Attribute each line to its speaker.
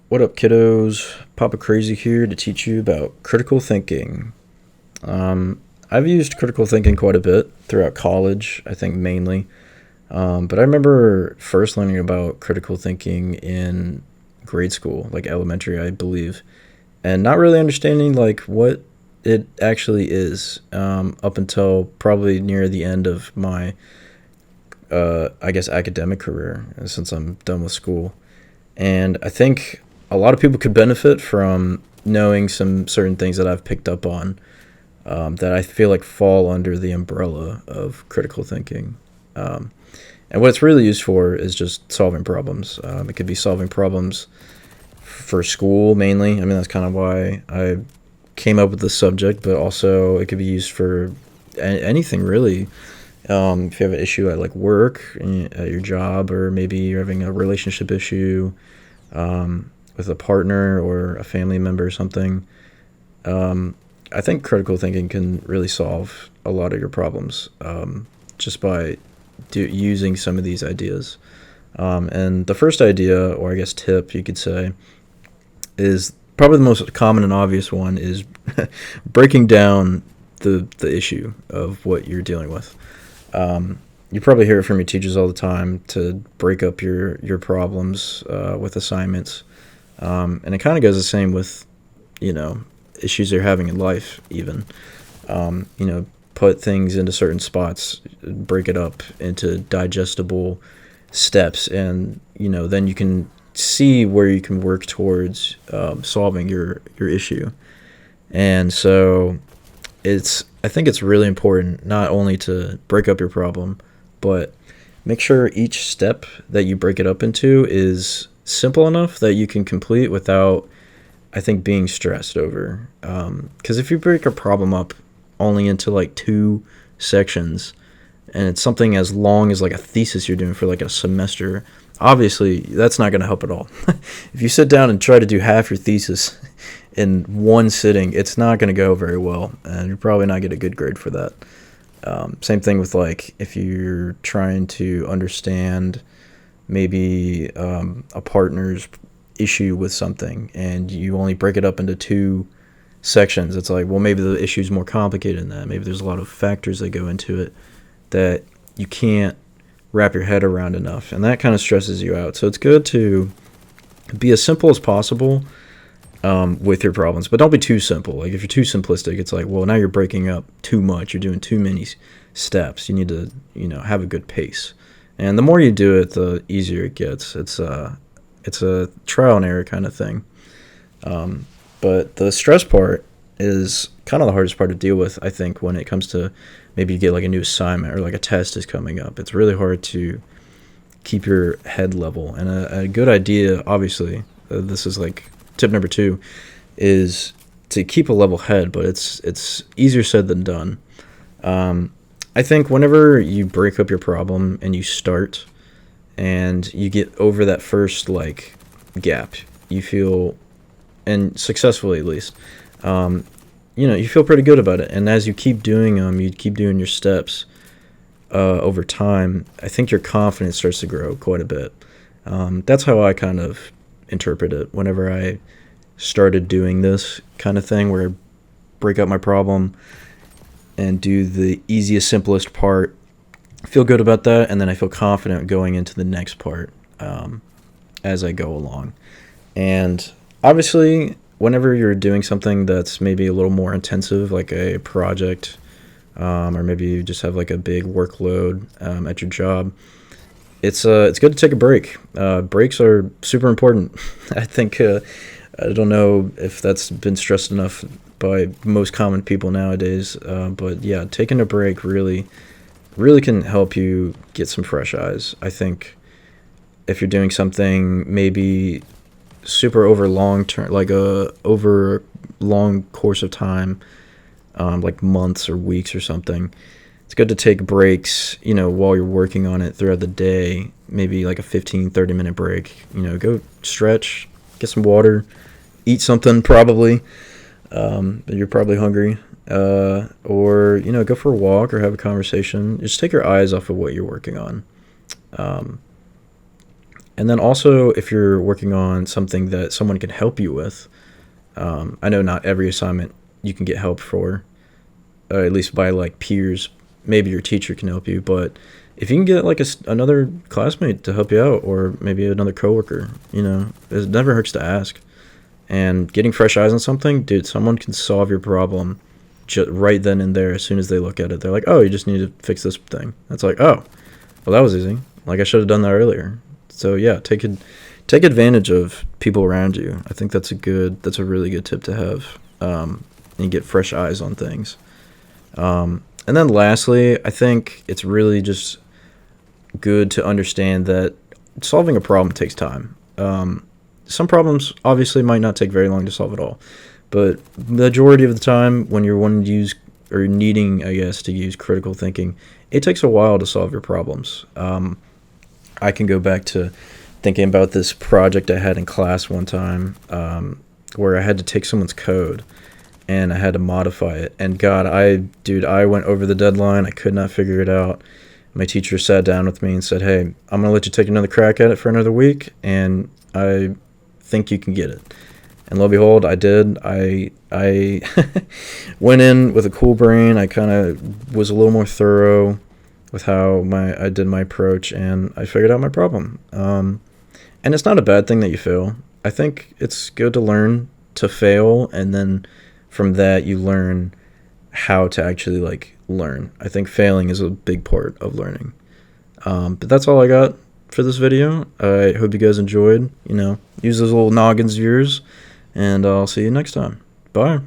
Speaker 1: What up, kiddos? Papa Crazy here to teach you about critical thinking. I've used critical thinking quite a bit throughout college, I think mainly. But I remember first learning about critical thinking in grade school, like elementary, I believe, and not really understanding like what it actually is up until probably near the end of my, I guess, academic career since I'm done with school. And I think a lot of people could benefit from knowing some certain things that I've picked up on that I feel like fall under the umbrella of critical thinking. Um, and what it's really used for is just solving problems. It could be solving problems for school mainly. I mean, that's kind of why I came up with the subject, but also it could be used for anything really. If you have an issue at like work, at your job, or maybe you're having a relationship issue, with a partner or a family member or something. I think critical thinking can really solve a lot of your problems just by using some of these ideas. And the first idea, or I guess tip you could say, is probably the most common and obvious one is breaking down the issue of what you're dealing with. You probably hear it from your teachers all the time to break up your problems with assignments. And it kind of goes the same with, you know, issues you're having in life, even. Put things into certain spots, break it up into digestible steps, and, then you can see where you can work towards solving your issue. And so I think it's really important not only to break up your problem, but make sure each step that you break it up into is simple enough that you can complete without, I think, being stressed over. Because if you break a problem up only into like two sections, and it's something as long as like a thesis you're doing for like a semester, obviously that's not going to help at all. If you sit down and try to do half your thesis in one sitting, it's not going to go very well, and you're probably not get a good grade for that. Same thing with like if you're trying to understand maybe a partner's issue with something and you only break it up into two sections. It's like, well, maybe the issue is more complicated than that. Maybe there's a lot of factors that go into it that you can't wrap your head around enough, and that kind of stresses you out. So it's good to be as simple as possible with your problems, but don't be too simple. Like if you're too simplistic, it's like, well, now you're breaking up too much. You're doing too many steps. You need to, have a good pace. And the more you do it, the easier it gets. It's a trial and error kind of thing. But the stress part is kind of the hardest part to deal with, I think, when it comes to maybe you get like a new assignment or like a test is coming up. It's really hard to keep your head level. And a good idea, obviously, this is like tip number 2, is to keep a level head, but it's easier said than done. I think whenever you break up your problem and you start and you get over that first like gap, you feel, and successfully at least, you feel pretty good about it. And as you keep doing them, you keep doing your steps over time, I think your confidence starts to grow quite a bit. That's how I kind of interpret it whenever I started doing this kind of thing, where I break up my problem and do the easiest, simplest part, feel good about that, and then I feel confident going into the next part as I go along. And obviously, whenever you're doing something that's maybe a little more intensive, like a project, or maybe you just have like a big workload at your job, it's good to take a break. Breaks are super important. I think I don't know if that's been stressed enough by most common people nowadays, but yeah, taking a break really can help you get some fresh eyes. I think if you're doing something maybe super over long term, like over long course of time, like months or weeks or something, it's good to take breaks, while you're working on it throughout the day, maybe like a 15-30 minute break, go stretch, get some water, eat something probably, you're probably hungry, or, go for a walk or have a conversation. Just take your eyes off of what you're working on. And then also, if you're working on something that someone can help you with, I know not every assignment you can get help for, at least by like peers. Maybe your teacher can help you, but if you can get like another classmate to help you out, or maybe another coworker, it never hurts to ask. And getting fresh eyes on something, dude, someone can solve your problem right then and there as soon as they look at it. They're like, oh, you just need to fix this thing. That's like, oh, well, that was easy. Like, I should have done that earlier. So yeah, take advantage of people around you. I think that's a really good tip to have, and get fresh eyes on things. And then lastly, I think it's really just good to understand that solving a problem takes time. Some problems obviously might not take very long to solve at all, but the majority of the time when you're wanting to use, or needing, I guess, to use critical thinking, it takes a while to solve your problems. I can go back to thinking about this project I had in class one time, where I had to take someone's code and I had to modify it. And God, I went over the deadline. I could not figure it out. My teacher sat down with me and said, hey, I'm going to let you take another crack at it for another week, and I think you can get it. And lo and behold, I did. I went in with a cool brain. I kind of was a little more thorough with how I did my approach, and I figured out my problem. And it's not a bad thing that you fail. I think it's good to learn to fail, and then from that you learn how to actually learn. I think failing is a big part of learning. But that's all I got for this video. I hope you guys enjoyed. Use those little noggins of yours, and I'll see you next time. Bye.